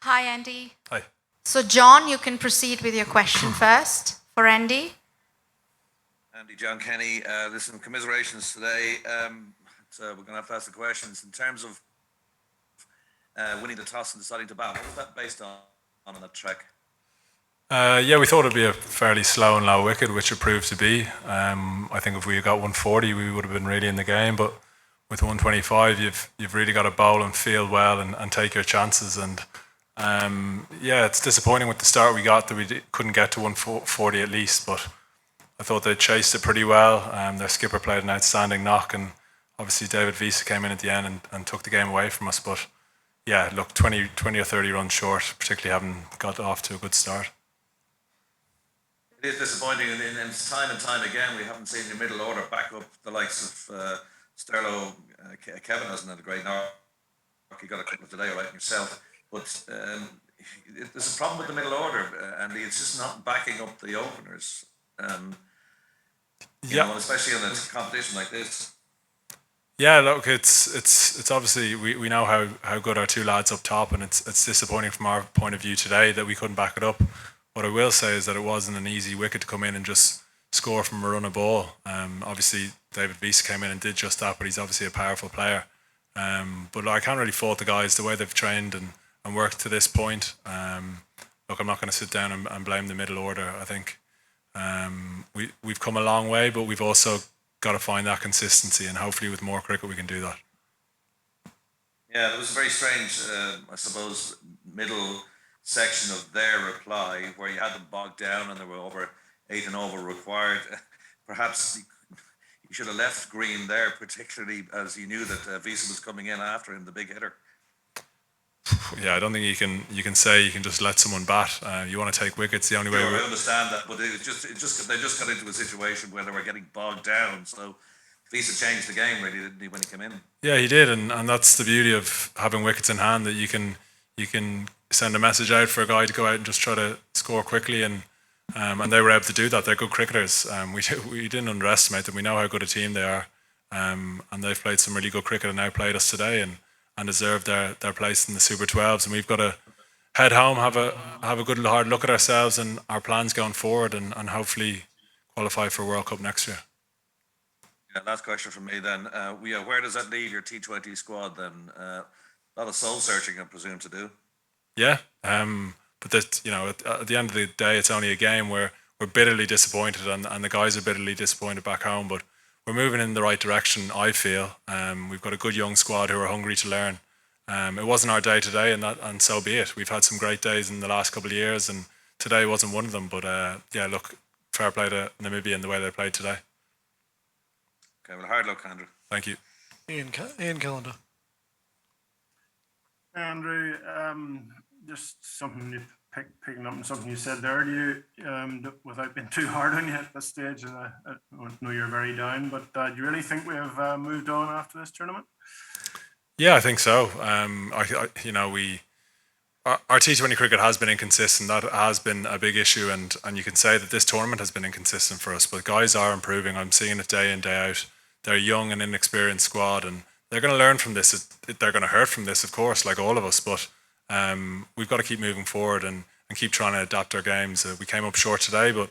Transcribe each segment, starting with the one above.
Hi, Andy. Hi. So, John, you can proceed with your question first for Andy. Andy, John Kenny, listen, commiserations today. So we're going to have to ask the questions. In terms of winning the toss and deciding to bat, what was that based on that trek? Yeah, we thought it'd be a fairly slow and low wicket, which it proved to be. I think if we had got 140, we would have been really in the game. But with 125, you've really got to bowl and field well and take your chances. And yeah, it's disappointing with the start we got that we couldn't get to 140 at least. But I thought they chased it pretty well. Their skipper played an outstanding knock, and obviously David Visa came in at the end and took the game away from us. But yeah, look, 20 or 30 runs short, particularly having got off to a good start. It is disappointing, and time and time again we haven't seen your middle order back up the likes of Sterlo. Kevin hasn't had a great knock. You got a couple today, right, yourself. But there's a problem with the middle order, Andy. It's just not backing up the openers. You know, especially in a competition like this. Yeah, look, it's obviously we know how good our two lads up top, and it's disappointing from our point of view today that we couldn't back it up. What I will say is that it wasn't an easy wicket to come in and just score from a run of ball. Obviously, David Visa came in and did just that, but he's obviously a powerful player. But I can't really fault the guys, the way they've trained and worked to this point. Look, I'm not going to sit down and blame the middle order. I think we've come a long way, but we've also got to find that consistency, and hopefully with more cricket we can do that. Yeah, it was a very strange, I suppose, middle section of their reply where you had them bogged down and there were over 8 and over required. Perhaps you should have left Green there, particularly as you knew that Visa was coming in after him, the big hitter. Yeah, I don't think you can say you can just let someone bat. You want to take wickets. The only way. I understand that, but they just got into a situation where they were getting bogged down. So Visa changed the game, really, didn't he, when he came in? Yeah, he did, and that's the beauty of having wickets in hand, that you can send a message out for a guy to go out and just try to score quickly, and they were able to do that. They're good cricketers. We didn't underestimate them. We know how good a team they are, and they've played some really good cricket and outplayed us today, and deserved their place in the Super 12s. And we've got to head home, have a good hard look at ourselves and our plans going forward, and hopefully qualify for World Cup next year. Yeah, last question from me then. Where does that leave your T20 squad then? A lot of soul searching, I presume, to do. Yeah, but that, you know, at the end of the day, it's only a game where we're bitterly disappointed, and the guys are bitterly disappointed back home. But we're moving in the right direction, I feel. We've got a good young squad who are hungry to learn. It wasn't our day today, and so be it. We've had some great days in the last couple of years, and today wasn't one of them. But yeah, look, fair play to Namibia and the way they played today. Okay, well, hard luck, Andrew. Thank you. Ian Callender. Andrew, just something you picking up on something you said earlier, without being too hard on you at this stage, and I know you're very down, but do you really think we have moved on after this tournament? Yeah, I think so. Our T20 cricket has been inconsistent. That has been a big issue, and you can say that this tournament has been inconsistent for us. But guys are improving. I'm seeing it day in, day out. They're a young and inexperienced squad, and they're going to learn from this. They're going to hurt from this, of course, like all of us. But we've got to keep moving forward and keep trying to adapt our games. We came up short today, but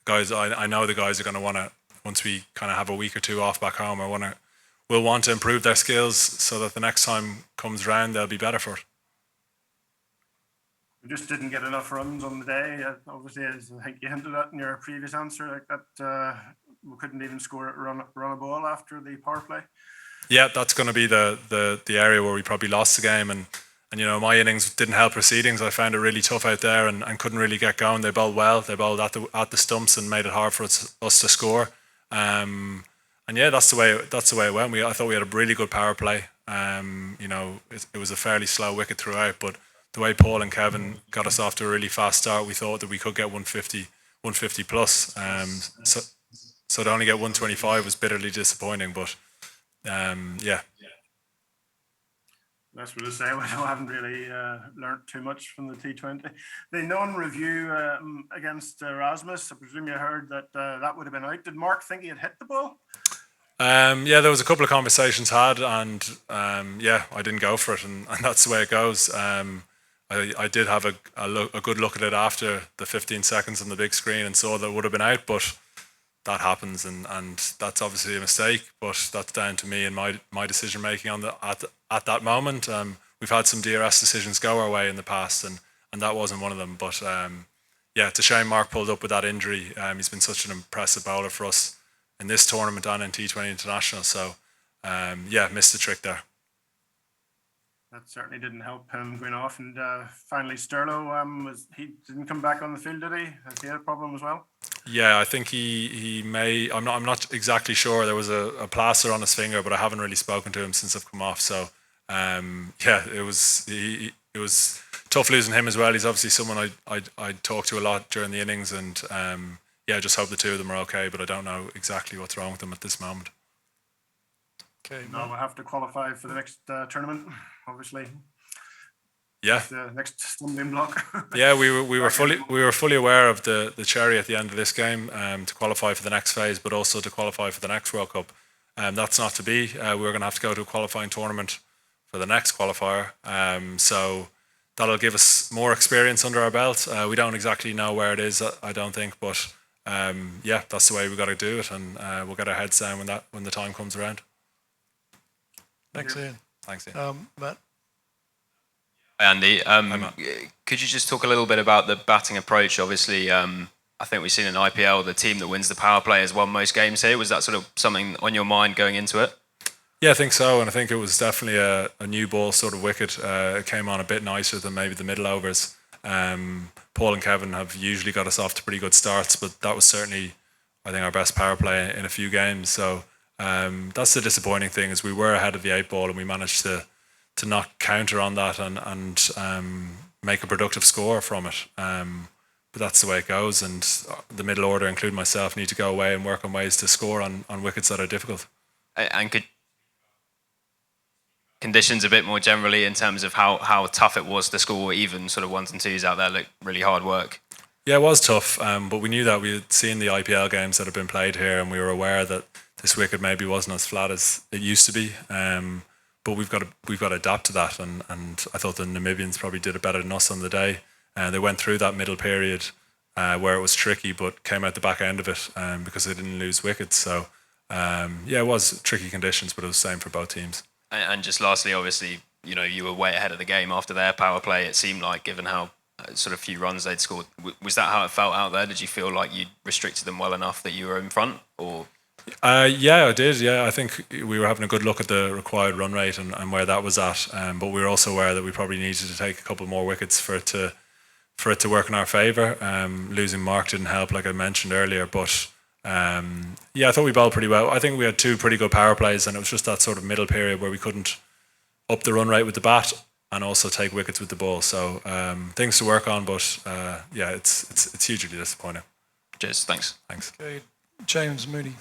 guys, I know the guys are going to want to, once we kind of have a week or two off back home, will want to improve their skills so that the next time comes round, they'll be better for it. We just didn't get enough runs on the day. Obviously, as I think you hinted at in your previous answer, like that we couldn't even score a run a ball after the power play. Yeah, that's going to be the area where we probably lost the game, and you know, my innings didn't help proceedings. I found it really tough out there and couldn't really get going. They bowled well. They bowled at the stumps and made it hard for us to score. And yeah, that's the way it went. I thought we had a really good power play. You know, it was a fairly slow wicket throughout, but the way Paul and Kevin got us off to a really fast start, we thought that we could get 150 plus. So to only get 125 was bitterly disappointing, but yeah. That's what I say. We haven't really learnt too much from the T20. The non-review against Erasmus, I presume you heard that that would have been out. Did Mark think he had hit the ball? Yeah, there was a couple of conversations had, and yeah, I didn't go for it, and that's the way it goes. I did have a good look at it after the 15 seconds on the big screen and saw that it would have been out, but that happens, and that's obviously a mistake, but that's down to me and my decision making at that moment. We've had some DRS decisions go our way in the past, and that wasn't one of them. But yeah, it's a shame Mark pulled up with that injury. He's been such an impressive bowler for us in this tournament and in T20 International. So yeah, missed the trick there. That certainly didn't help him going off. And finally, Sterlo, he didn't come back on the field, did he? Has he had a problem as well? Yeah, I think he may. I'm not exactly sure. There was a plaster on his finger, but I haven't really spoken to him since I've come off. So yeah, it was tough losing him as well. He's obviously someone I talk to a lot during the innings, and yeah, I just hope the two of them are okay. But I don't know exactly what's wrong with them at this moment. Okay, now we'll have to qualify for the next tournament, obviously. Yeah. The next stumbling block. Yeah, we were fully aware of the cherry at the end of this game to qualify for the next phase, but also to qualify for the next World Cup. That's not to be. We're going to have to go to a qualifying tournament for the next qualifier. So that'll give us more experience under our belt. We don't exactly know where it is, I don't think, but yeah, that's the way we've got to do it, and we'll get our heads down when the time comes around. Thanks, Ian. Thanks, Ian. Matt? Hi, Andy. Could you just talk a little bit about the batting approach? Obviously, I think we've seen in IPL, the team that wins the power play has won most games here. Was that sort of something on your mind going into it? Yeah, I think so, and I think it was definitely a new ball sort of wicket. It came on a bit nicer than maybe the middle overs. Paul and Kevin have usually got us off to pretty good starts, but that was certainly, I think, our best power play in a few games. So that's the disappointing thing, is we were ahead of the 8 ball and we managed to not counter on that and make a productive score from it. But that's the way it goes, and the middle order, including myself, need to go away and work on ways to score on wickets that are difficult. And could conditions a bit more generally in terms of how tough it was to score even sort of 1s and 2s out there look really hard work? Yeah, it was tough, but we knew that. We had seen the IPL games that have been played here, and we were aware that this wicket maybe wasn't as flat as it used to be. But we've got to adapt to that, and I thought the Namibians probably did it better than us on the day. They went through that middle period where it was tricky, but came out the back end of it because they didn't lose wickets. So yeah, it was tricky conditions, but it was the same for both teams. And just lastly, obviously, you know, you were way ahead of the game after their power play. It seemed like, given how sort of few runs they'd scored, was that how it felt out there? Did you feel like you restricted them well enough that you were in front, or? Yeah, I did. Yeah, I think we were having a good look at the required run rate and where that was at. But we were also aware that we probably needed to take a couple more wickets for it to work in our favour. Losing Mark didn't help, like I mentioned earlier. But yeah, I thought we bowled pretty well. I think we had 2 pretty good power plays, and it was just that sort of middle period where we couldn't up the run rate with the bat and also take wickets with the ball. So things to work on, but yeah, it's hugely disappointing. Cheers, thanks. Okay, James Mooney.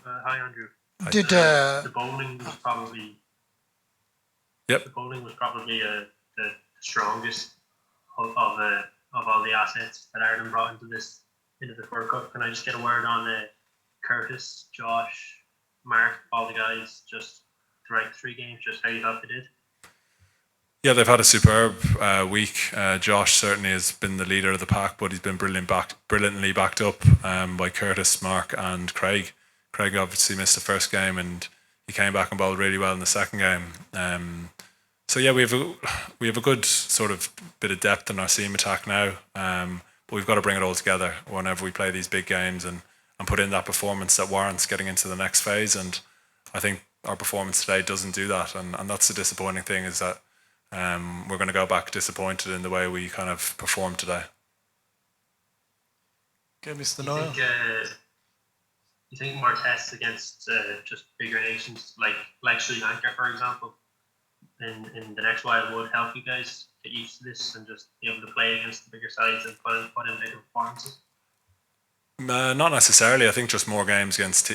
Hi, Andrew. Did the bowling was probably Yep. the bowling was probably the strongest of all the assets that Ireland brought into the World Cup. Can I just get a word on Curtis, Josh, Mark, all the guys, just throughout 3 games, just how you thought they did? Yeah, they've had a superb week. Josh certainly has been the leader of the pack, but he's been brilliantly backed up by Curtis, Mark and Craig. Craig obviously missed the first game, and he came back and bowled really well in the second game. So yeah, we have a good sort of bit of depth in our seam attack now, but we've got to bring it all together whenever we play these big games and put in that performance that warrants getting into the next phase. And I think our performance today doesn't do that, and that's the disappointing thing, is that we're going to go back disappointed in the way we kind of performed today. Okay, Mr. You Noel. you think more tests against just bigger nations like Sri Lanka, for example, in the next while would help you guys get used to this and just be able to play against the bigger sides and put in bigger performances? Not necessarily. I think just more games against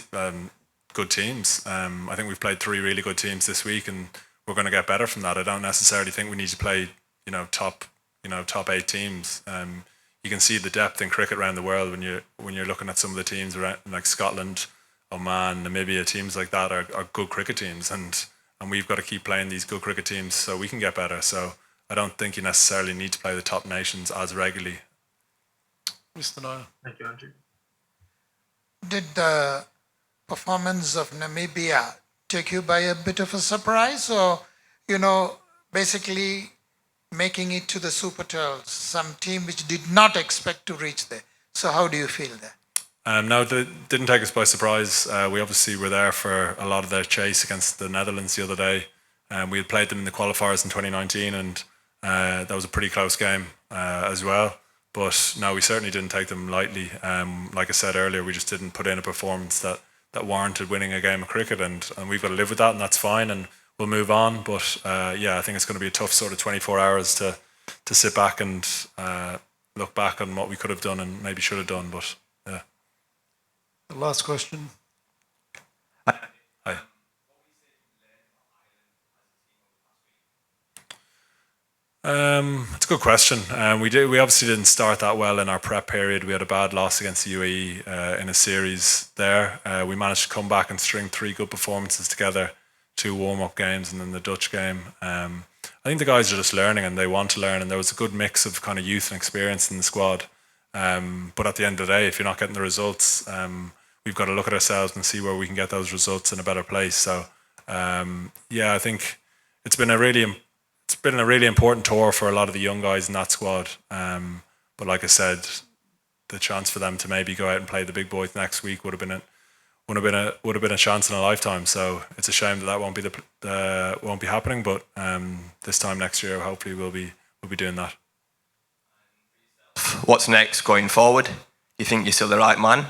good teams. I think we've played 3 really good teams this week, and we're going to get better from that. I don't necessarily think we need to play, top 8 teams. You can see the depth in cricket around the world when you're looking at some of the teams around, like Scotland, Oman, Namibia. Teams like that are good cricket teams, and and we've got to keep playing these good cricket teams so we can get better. So I don't think you necessarily need to play the top nations as regularly. Mr. Nair. Thank you, Andrew. Did the performance of Namibia take you by a bit of a surprise, or, basically making it to the Super 12, some team which did not expect to reach there? So how do you feel there? No, it didn't take us by surprise. We obviously were there for a lot of their chase against the Netherlands the other day. We had played them in the qualifiers in 2019, and that was a pretty close game as well. But no, we certainly didn't take them lightly. Like I said earlier, we just didn't put in a performance that warranted winning a game of cricket, and we've got to live with that, and that's fine, and we'll move on. But I think it's going to be a tough sort of 24 hours to sit back and look back on what we could have done and maybe should have done. But yeah. The last question. Hi. It's a good question. We obviously didn't start that well in our prep period. We had a bad loss against the UAE in a series there. We managed to come back and string 3 good performances together, 2 warm-up games and then the Dutch game. I think the guys are just learning and they want to learn, and there was a good mix of kind of youth and experience in the squad. But at the end of the day, if you're not getting the results, we've got to look at ourselves and see where we can get those results in a better place. So I think it's been a really important tour for a lot of the young guys in that squad. But like I said, the chance for them to maybe go out and play the big boys next week would have been a chance in a lifetime. So it's a shame that won't be happening. But this time next year, hopefully we'll be doing that. What's next going forward? You think you're still the right man?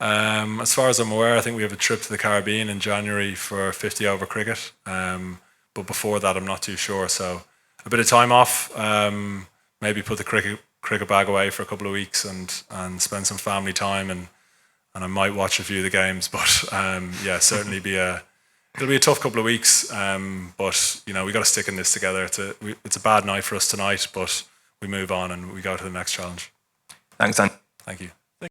As far as I'm aware, I think we have a trip to the Caribbean in January for 50 over cricket. But before that, I'm not too sure. So a bit of time off, maybe put the cricket bag away for a couple of weeks and spend some family time, and I might watch a few of the games. But certainly it'll be a tough couple of weeks. But we got to stick in this together. It's a bad night for us tonight, but we move on and we go to the next challenge. Thanks, Dan. Thank you.